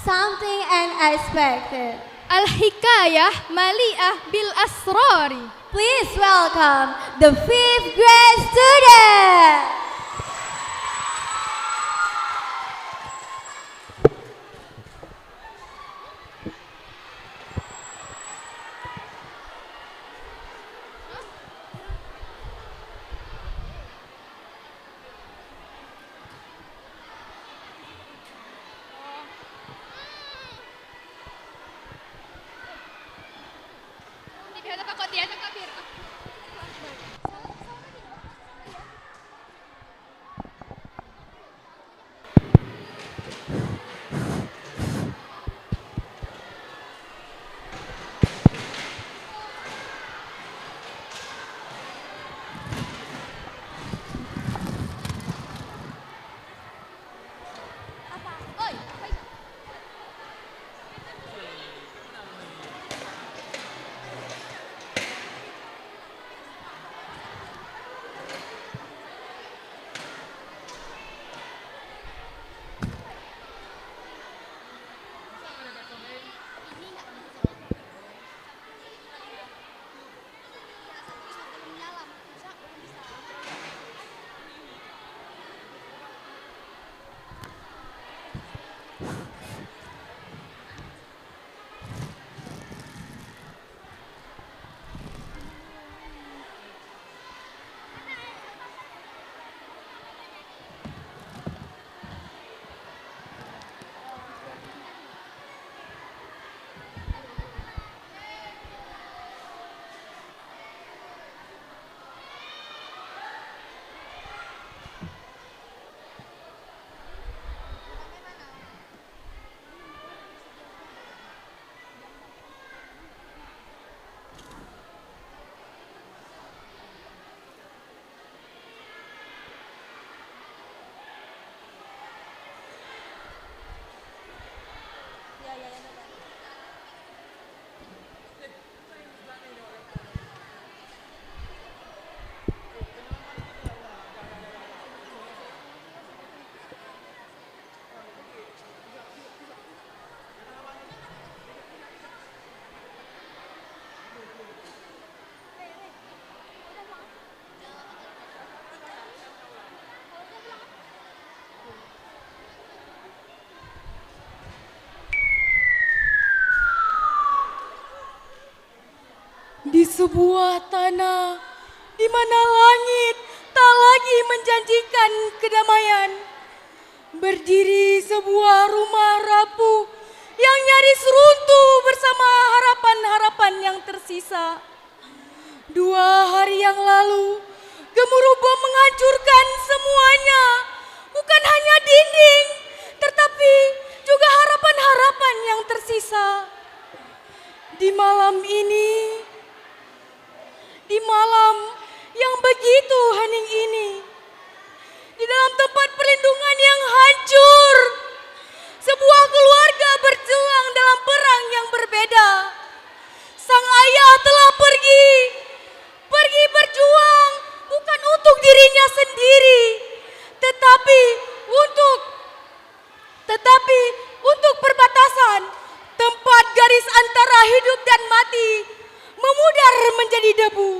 Something unexpected. Al-Hikayah Mali'ah bil Asrari. Please welcome the fifth grade student. Di sebuah tanah di mana langit tak lagi menjanjikan kedamaian, berdiri sebuah rumah rapuh yang nyaris runtuh bersama harapan-harapan yang tersisa. 2 hari yang lalu, gemuruh bom menghancurkan semuanya, bukan hanya dinding, tetapi juga harapan-harapan yang tersisa. Di malam ini, di malam yang begitu hening ini, di dalam tempat perlindungan yang hancur, sebuah keluarga berjuang dalam perang yang berbeda. Sang ayah telah pergi berjuang bukan untuk dirinya sendiri, tetapi untuk perbatasan, tempat garis antara hidup dan mati memudar menjadi debu.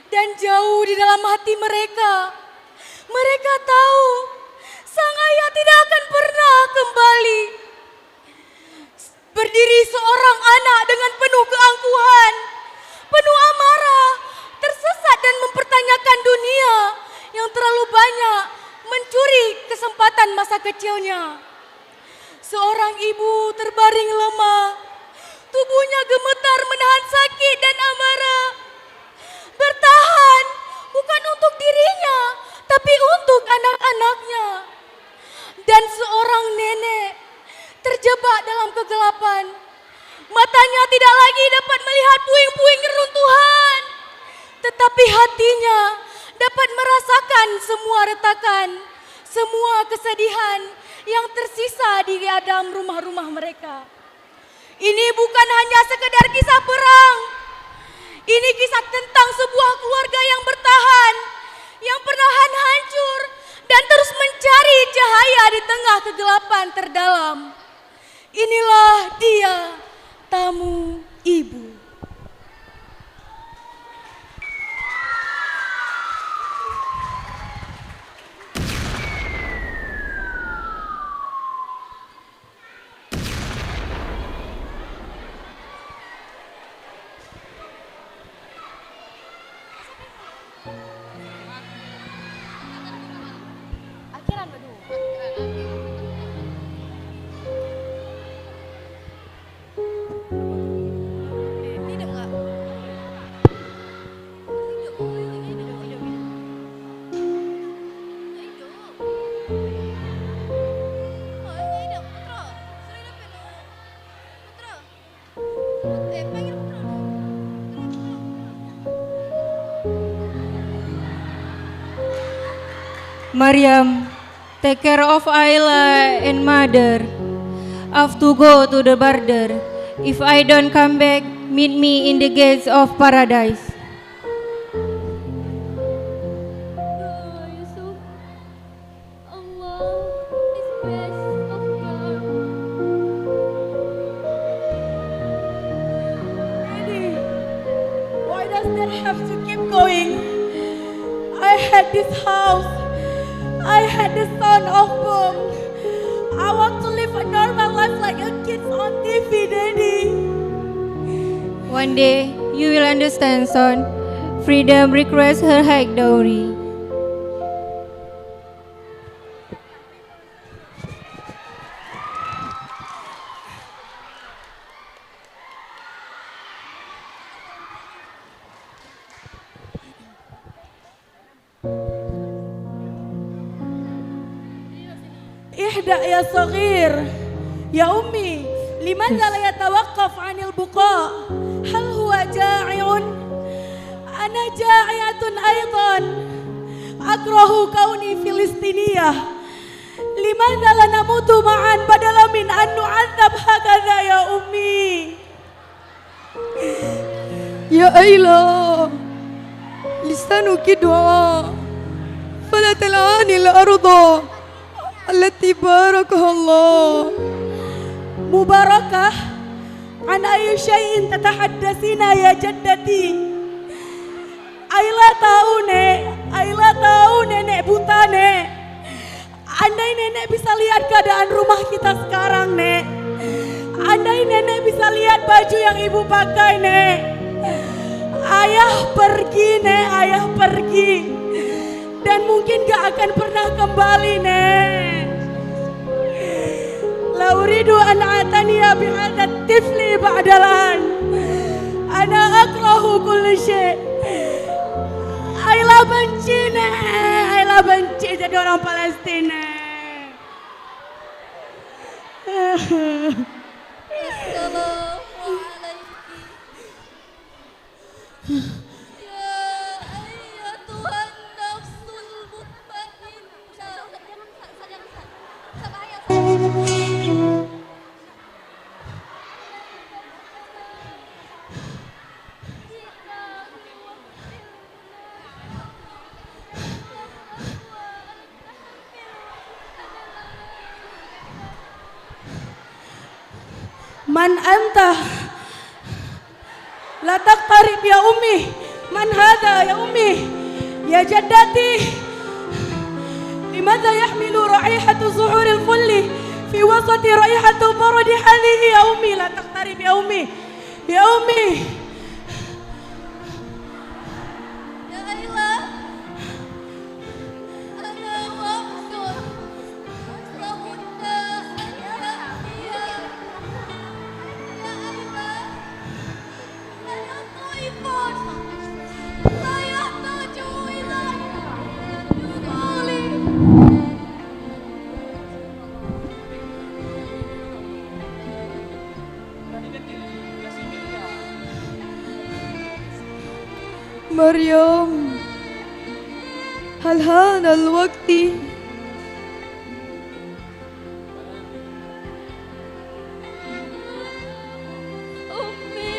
Dan jauh di dalam hati mereka, mereka tahu sang ayah tidak akan pernah kembali. Berdiri seorang anak dengan penuh keangkuhan, penuh amarah, tersesat dan mempertanyakan dunia yang terlalu banyak mencuri kesempatan masa kecilnya. Seorang ibu terbaring lemah, tubuhnya gemetar menahan sakit dan amarah. Bertahan bukan untuk dirinya, tapi untuk anak-anaknya. Dan seorang nenek terjebak dalam kegelapan. Matanya tidak lagi dapat melihat puing-puing reruntuhan, tetapi hatinya dapat merasakan semua retakan, semua kesedihan yang tersisa di dalam rumah-rumah mereka. Ini bukan hanya sekedar kisah perang. Ini kisah tentang sebuah keluarga yang bertahan, yang perlahan hancur dan terus mencari cahaya di tengah kegelapan terdalam. kamu, Ibu. Maryam, take care of Ayla and mother. I have to go to the border. If I don't come back, meet me in the gates of paradise. Yusuf, Allah is best of God. Daddy, why does that have to keep going? I had this house. I had the son of mom. I want to live a normal life like a kid on TV, Daddy. One day, you will understand, son. Freedom requires her high dowry. اهدأ يا صغير. يا أمي، لماذا لا يتوقف عن البكاء؟ هل هو جائع؟ أنا جائعة أيضا. أكره كوني فلسطينية. لماذا لا نموت معا بدلا من أن نعذب هكذا يا أمي؟ يا أيلا، لسانك دعاء فلا تلعاني الأرض التي باركها الله. مباركة؟ عن أي شيء تتحدثين يا جدتي؟ Ayla tahu nenek buta, Nek. Andai nenek bisa lihat keadaan rumah kita sekarang, Nek. Andai nenek bisa lihat baju yang ibu pakai, Nek. Ayah pergi, Nek, ayah pergi. Dan mungkin gak akan pernah kembali, Nek. La uridu an ataniya bihadha tifli ba'dalan. Ana akrahu kulli syai'. Ayla benci, Nek. Ayla benci jadi orang Palestina. Man anta? La taqtarib ya ummi. Man hadha ya ummi? Ya jaddati. Limadha yahmilu raihatu zuhuril fulli fi wasati raihatu baradi hadhihi ya ummi? La taqtarib ya ummi. Ya ummi. Ya Ayla, ana waqtur. Lahunna ya Ayla. Ana taifun. La yahtaju ila yudali. مريم، هل هان الوقت؟ أمي،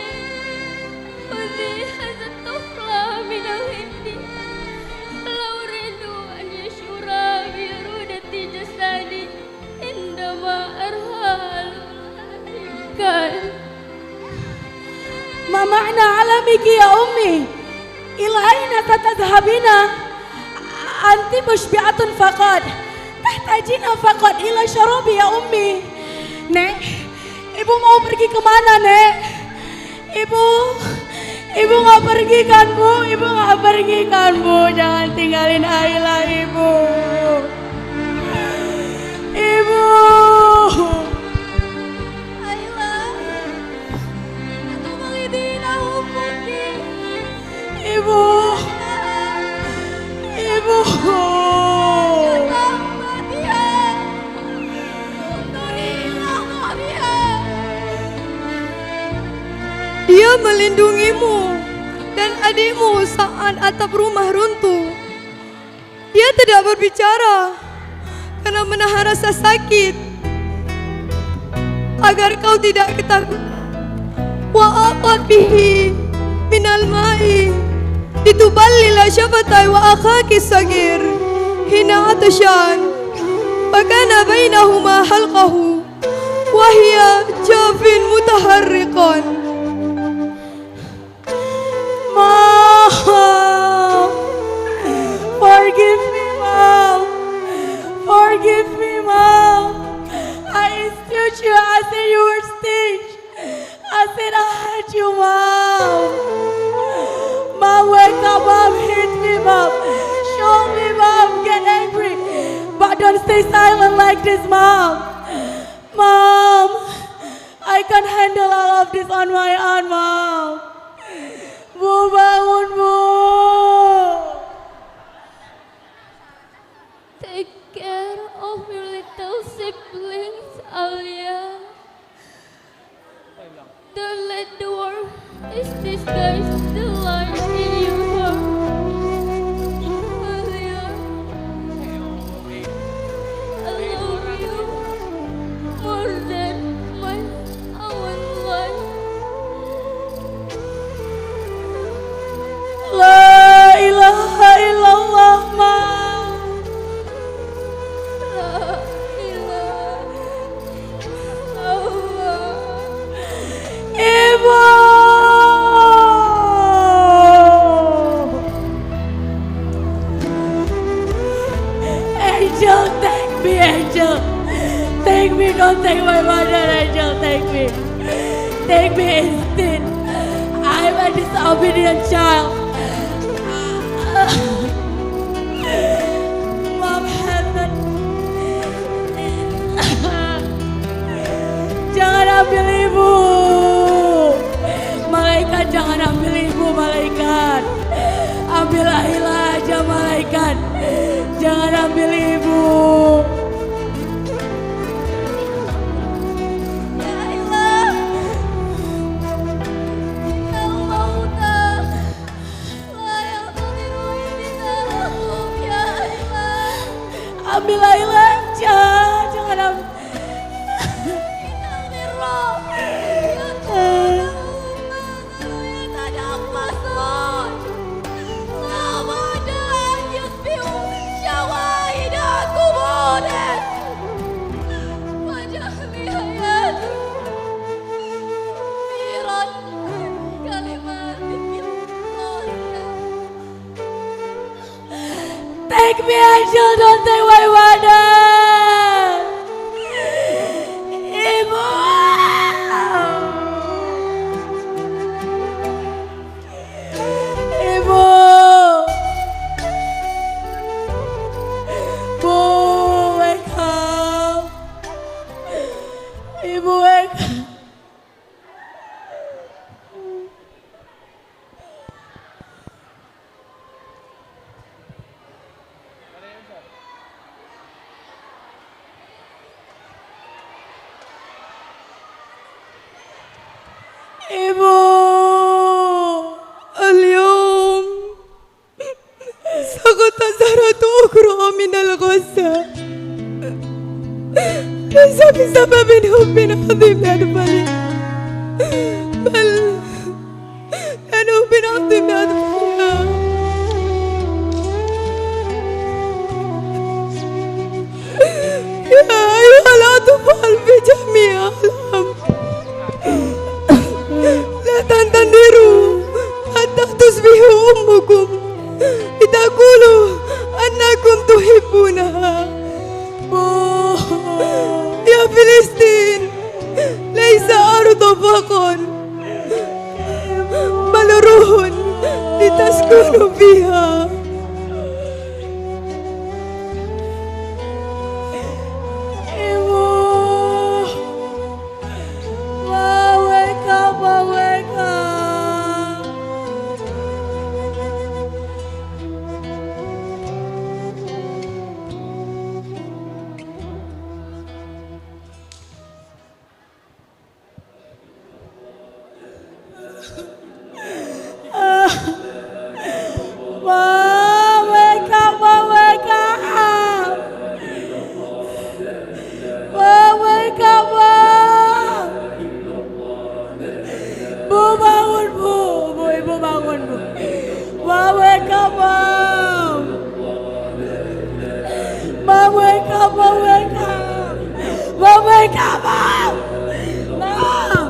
خذي هذا الطفل من الهند. لا أريد أن يشعر ببرودة جسدي عندما أرهل. كان ما معنى علمك يا أمي؟ إلى أين ستذهبين؟ أنت مشبعة فقط، تحتاجين فقط إلى شراب يا أمي. Nek, ibu mau pergi kemana, Nek? Ibu nggak pergi kan, Bu? Ibu nggak pergi kan, Bu? Jangan tinggalin Ayla, Ibu. Ibu. Ayla, aku mengidin aku pergi. Ibu. Ibu. Selamat ya. Selamat ya. Dia melindungimu dan adikmu saat atap rumah runtuh. Dia tidak berbicara karena menahan rasa sakit agar kau tidak ketakutan. Wa aqad bihi minal ma'i lituballila syafatai wa akhaki sagir hina atashan fakana bainahuma halqahu wa hiya jafin mutaharriqan. Mom, forgive me, Mom. Forgive me, Mom. I instilled you. I said you were stage. I said I had you, Mom. Mom, wake up, Mom. Hit me, Mom. Show me, Mom. Get angry. But don't stay silent like this, Mom. Mom, I can't handle all of this on my own, Mom. Bu, bangun, Bu. Take care of your little siblings, Alia. Don't let the world disguise the light in your heart. Alia, I love you more than my own life. La ilaha illallah, Mom. La ilaha illallah. Ibu. Angel, take me, Angel. Take me, don't take my mother, Angel, take me. Take me instead. I'm a disobedient child. Mom hasn't. Jangan ambil ibu. Malaikat, jangan ambil ibu, malaikat. Ambil Ayla aja, malaikat. Jangan ambil ibu. Ya Allah, ya Allah, la yaqdiru ilallakum ya Allah. Ambil Ayla aja, jangan ambil. Take me, Angel, don't take my mother. Ibu. Ibu. Bu, wake up. Ibu, wake up. Ibu. اليوم سقط زهرة أخرى من الغصة ليس بسبب حب عظيم أطفالي بل كان حب عظيم أطفالها. يا أيها الأطفال في جميع العالم لا تنتظروا حقا بل روح لتسكنوا فيها. Ibu, Maweka, Maweka. Maweka, Maweka. Maweka, Bang. Bu bangun, Bu. Bu, Ibu bangun, Bu. Maweka, Bang. Maweka, Maweka. Maweka, Bang. Bang.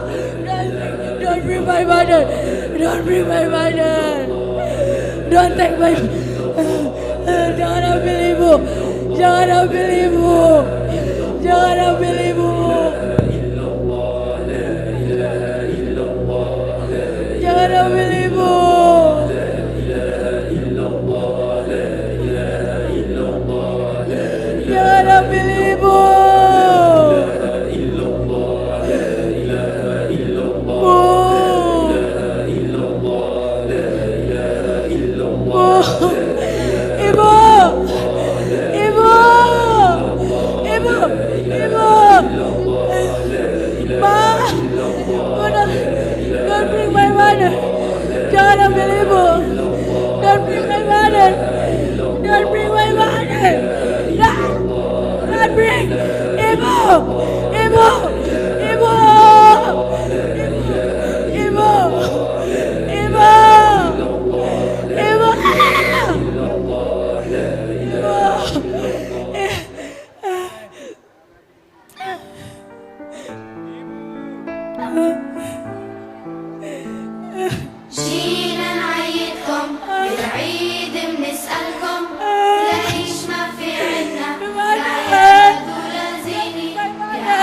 Don't bring my mother. Don't bring my mother. Don't take my... Jangan ambil ibu. Jangan ambil ibu. Jangan ambil ibu. Jangan ambil ibu. Jangan ambil ibu. Ibu, ibu, ibu, ibu, ma, don't bring my mother, jangan ambil ibu, don't bring my mother, don't bring my mother, don't bring, ibu, ibu, ibu, ibu, ibu, ibu. جينا نعيدكم بالعيد بنسألكم ليش ما في عنا العيد ولا زيني يا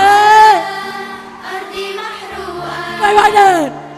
أرضي محروقة.